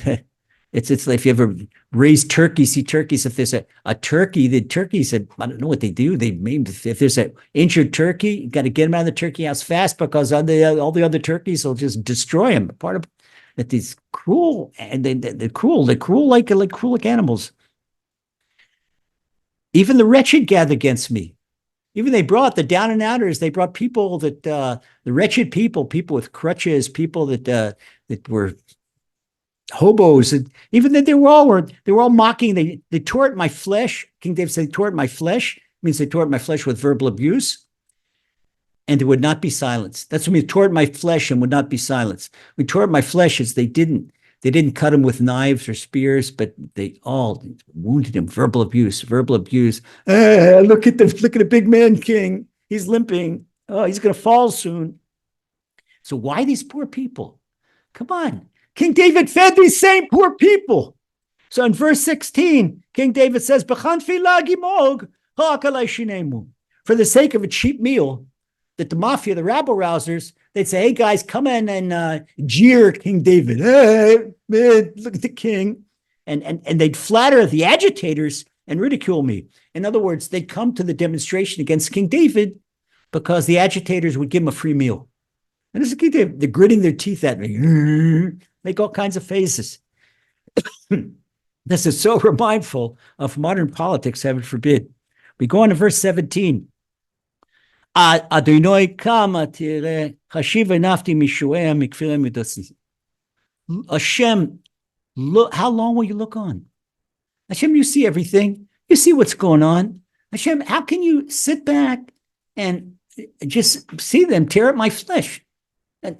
it's like if you ever raise turkeys, see turkeys, if there's a turkey, the turkeys, I don't know what they do. If there's an injured turkey, you got to get him out of the turkey house fast because all the other turkeys will just destroy him. Part of that these cruel, and they're cruel like animals. Even the wretched gather against me. Even they brought the down and outers. They brought people that the wretched people with crutches, people that were hobos, and even that they were all mocking. They tore at my flesh. King David said, "They tore at my flesh." It means they tore at my flesh with verbal abuse, and they would not be silenced. That's what means tore at my flesh and would not be silenced. We tore at my flesh as they didn't cut him with knives or spears, but they all wounded him. Verbal abuse. Look at the big man king. He's limping. Oh, he's going to fall soon. So why these poor people? Come on. King David fed these same poor people. So in verse 16, King David says, for the sake of a cheap meal, that the mafia, the rabble-rousers, they'd say, hey, guys, come in and jeer King David. Hey, man, look at the king. And they'd flatter the agitators and ridicule me. In other words, they'd come to the demonstration against King David because the agitators would give him a free meal. And this is King David. They're gritting their teeth at me, make all kinds of faces. This is so mindful of modern politics, heaven forbid. We go on to verse 17. Adonai kama tire chashiva nafti mishuem mikfirem midasi. Hashem, look, how long will you look on? Hashem, you see everything. You see what's going on. Hashem, how can you sit back and just see them tear at my flesh?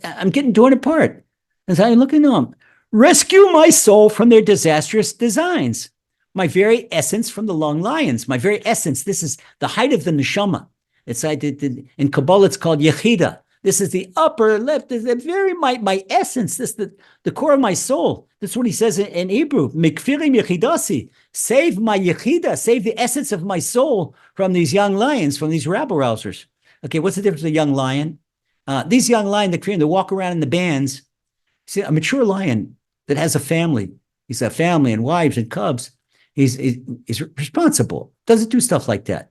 I'm getting torn apart. As I'm looking at them, rescue my soul from their disastrous designs. My very essence from the long lions. My very essence. This is the height of the neshama. It's in Kabbalah, it's called Yechida. This is the upper left, is the very my essence. This is the core of my soul. That's what he says in Hebrew. Mikfirim Yechidasi. Save my Yechida, save the essence of my soul from these young lions, from these rabble-rousers. Okay, what's the difference with a young lion? These young lions, they walk around in the bands. See, a mature lion that has a family, he's a family and wives and cubs, he's responsible, doesn't do stuff like that.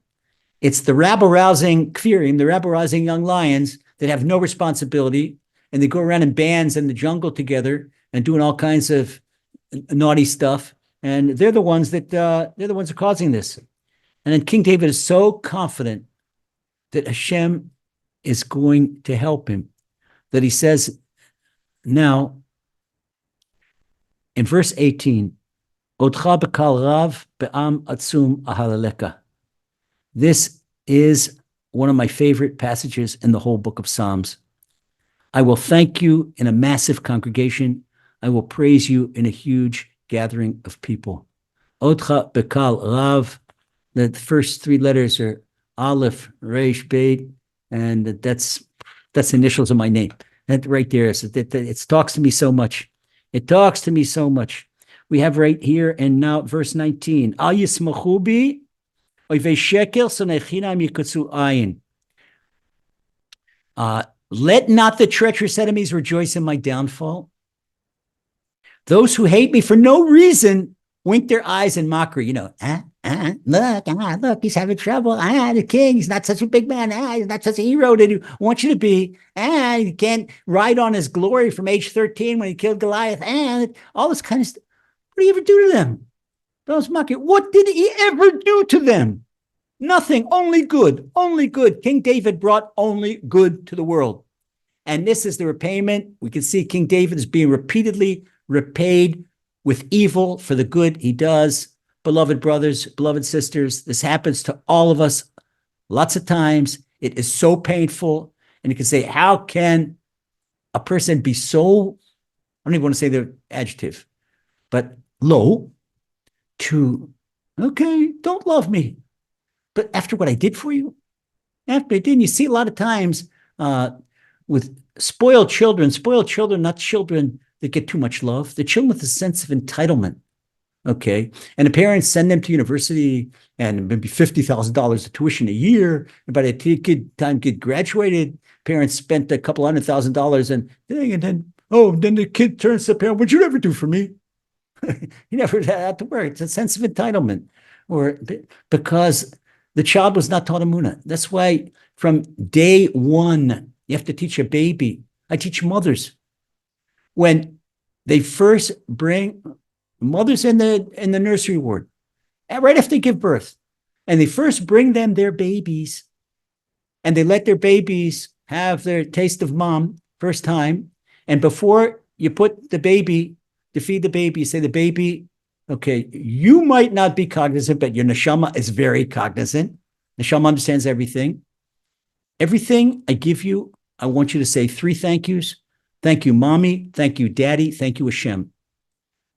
It's the rabble-rousing kfirim, the rabble-rousing young lions that have no responsibility, and they go around in bands in the jungle together and doing all kinds of naughty stuff. And they're the ones that are causing this. And then King David is so confident that Hashem is going to help him that he says now in verse 18, Odcha bekal rav be'am atzum ahalaleka. This is one of my favorite passages in the whole book of Psalms. I will thank you in a massive congregation. I will praise you in a huge gathering of people. Odcha bekal rav. The first three letters are Aleph, Resh, Beit, and that's initials of my name. That right there is it talks to me so much. It talks to me so much. We have right here and now verse 19. Al yismachu bi oivei shekel sonechinam yikutzu ayin. Let not the treacherous enemies rejoice in my downfall. Those who hate me for no reason wink their eyes in mockery. Look, he's having trouble. The king, he's not such a big man. He's not such a hero that he wants you to be. He can't ride on his glory from age 13 when he killed Goliath. All this kind of stuff. What did he ever do to them? Those mocking. What did he ever do to them? Nothing, only good, only good. King David brought only good to the world. And this is the repayment. We can see King David is being repeatedly repaid with evil for the good he does. Beloved brothers, beloved sisters, this happens to all of us lots of times. It is so painful. And you can say, how can a person be so, I don't even want to say the adjective, but low to, okay, don't love me. But after what I did for you, after I did, and you see a lot of times with spoiled children, not children that get too much love, the children with a sense of entitlement. Okay. And the parents send them to university and maybe $50,000 of tuition a year. And by the time kid graduated, parents spent a couple $100,000 and then the kid turns to the parent, what'd you ever do for me? You never had to work. It's a sense of entitlement, or because the child was not taught Emunah. That's why from day one, you have to teach a baby. I teach mothers. When they first bring mothers in the nursery ward, right after they give birth, and they first bring them their babies, and they let their babies have their taste of mom first time. And before you put the baby, to feed the baby, you say the baby, okay, you might not be cognizant, but your neshama is very cognizant. Neshama understands everything. Everything I give you, I want you to say 3 thank yous. Thank you, mommy. Thank you, daddy. Thank you, Hashem.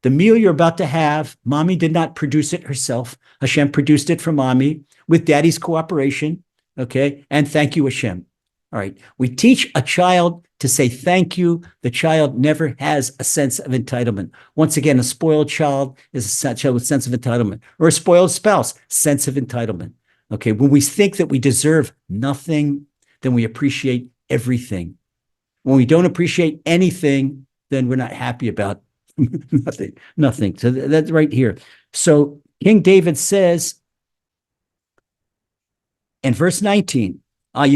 The meal you're about to have, mommy did not produce it herself. Hashem produced it for mommy with daddy's cooperation. Okay. And thank you, Hashem. All right. We teach a child to say thank you. The child never has a sense of entitlement. Once again, a spoiled child is a child with sense of entitlement, or a spoiled spouse, sense of entitlement. Okay. When we think that we deserve nothing, then we appreciate everything. When we don't appreciate anything, then we're not happy about nothing. So that's right here. So King David says in verse 19, let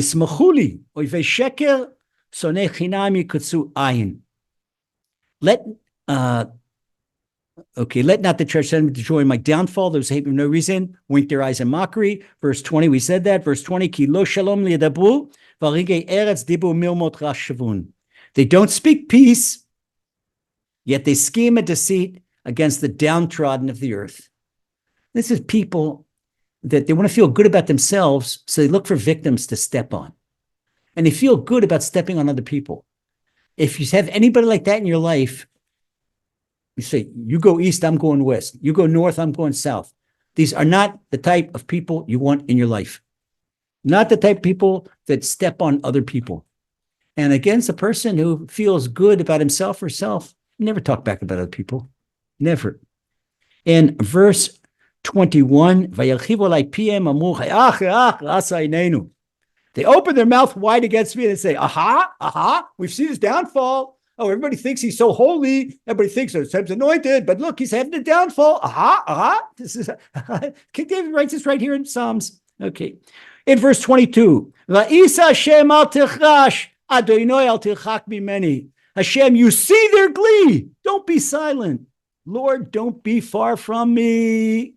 not the church send me to joy in my downfall. Those who hate me for no reason wink their eyes in mockery. Verse 20, we said that. Verse 20, ki lo shalom li'yadabru, v'arigei eretz dibu milmot rash shavun. They don't speak peace, yet they scheme a deceit against the downtrodden of the earth. This is people that they want to feel good about themselves, so they look for victims to step on. And they feel good about stepping on other people. If you have anybody like that in your life, you say, you go east, I'm going west. You go north, I'm going south. These are not the type of people you want in your life. Not the type of people that step on other people. And against a person who feels good about himself or herself, never talk back about other people. Never. In verse 21, they open their mouth wide against me and they say, aha, we've seen his downfall. Oh, everybody thinks he's so holy. Everybody thinks he's anointed, but look, he's having a downfall. This is King David writes this right here in Psalms. Okay. In verse 22, Adonai al tirchak mimeni. Hashem, you see their glee. Don't be silent. Lord, don't be far from me.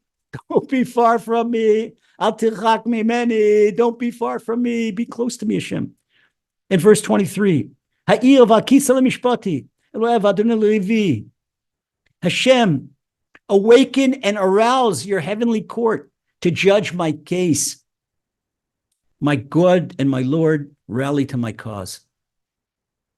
Don't be far from me. Al tirchak mimeni. Don't be far from me. Be close to me, Hashem. In verse 23, Ha'ir v'akisa lemishpati. Elohev Adonai levi. Hashem, awaken and arouse your heavenly court to judge my case. My God and my Lord, rally to my cause.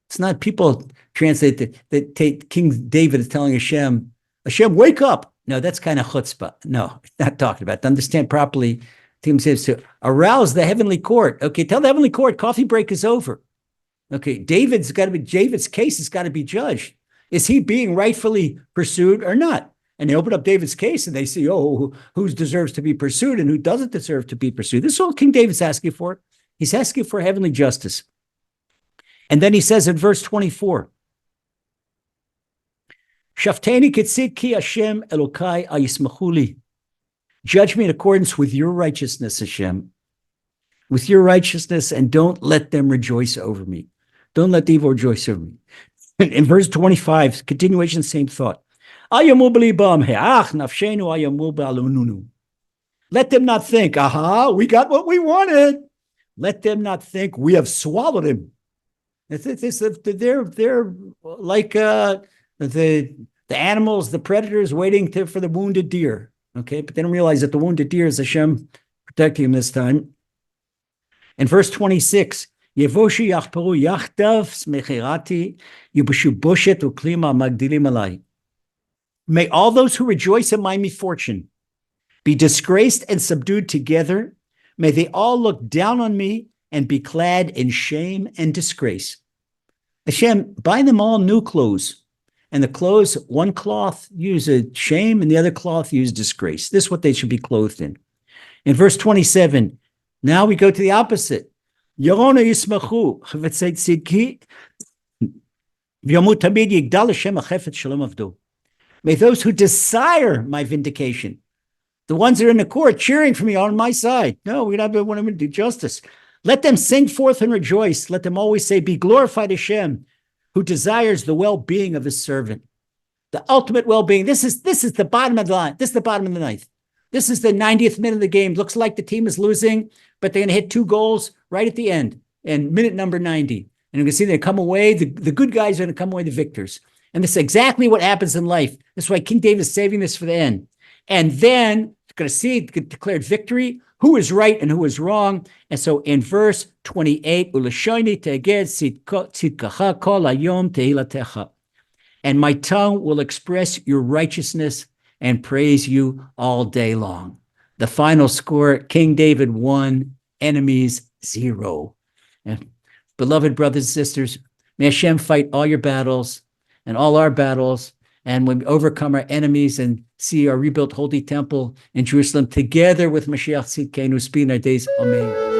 It's not people translate that King David is telling Hashem, Hashem, wake up. No, that's kind of chutzpah. No, not talking about it. To understand properly, Tim says to arouse the heavenly court. Okay, tell the heavenly court, coffee break is over. Okay, David's case has got to be judged. Is he being rightfully pursued or not? And they open up David's case and they see, oh, who deserves to be pursued and who doesn't deserve to be pursued. This is all King David's asking for. He's asking for heavenly justice. And then he says in verse 24, Shafteni kitsid ki Hashem Elokai ayismachuli. Judge me in accordance with your righteousness, Hashem. With your righteousness, and don't let them rejoice over me. Don't let the evil rejoice over me. In verse 25, continuation, same thought. Let them not think, aha, we got what we wanted. Let them not think we have swallowed him. They're like the animals, the predators waiting for the wounded deer. Okay, but they don't realize that the wounded deer is Hashem protecting him this time. In verse 26, Yevoshi yachperu yachdav smechirati yubushu boshet uklima magdilim alai. May all those who rejoice in my misfortune be disgraced and subdued together. May they all look down on me and be clad in shame and disgrace. Hashem, buy them all new clothes. And the clothes, one cloth use a shame and the other cloth use disgrace. This is what they should be clothed in. In verse 27, now we go to the opposite. Yorona yismachu chavetzei tzidki v'yomu tamid yigdal Hashem achefet shalom avdo. May those who desire my vindication, the ones that are in the court cheering for me on my side. No, we don't want to do justice. Let them sing forth and rejoice. Let them always say, be glorified Hashem, who desires the well-being of his servant. The ultimate well-being. This is the bottom of the line. This is the bottom of the ninth. This is the 90th minute of the game. Looks like the team is losing, but they're going to hit 2 goals right at the end, in minute number 90. And you can see they come away. The good guys are going to come away the victors. And this is exactly what happens in life. That's why King David is saving this for the end. And then you're going to see declared victory, who is right and who is wrong. And so in verse 28, and my tongue will express your righteousness and praise you all day long. The final score, King David 1, enemies 0. And beloved brothers and sisters, may Hashem fight all your battles and all our battles, and when we overcome our enemies and see our rebuilt holy temple in Jerusalem together with Mashiach Tzidkenu, speed in our days. Amen.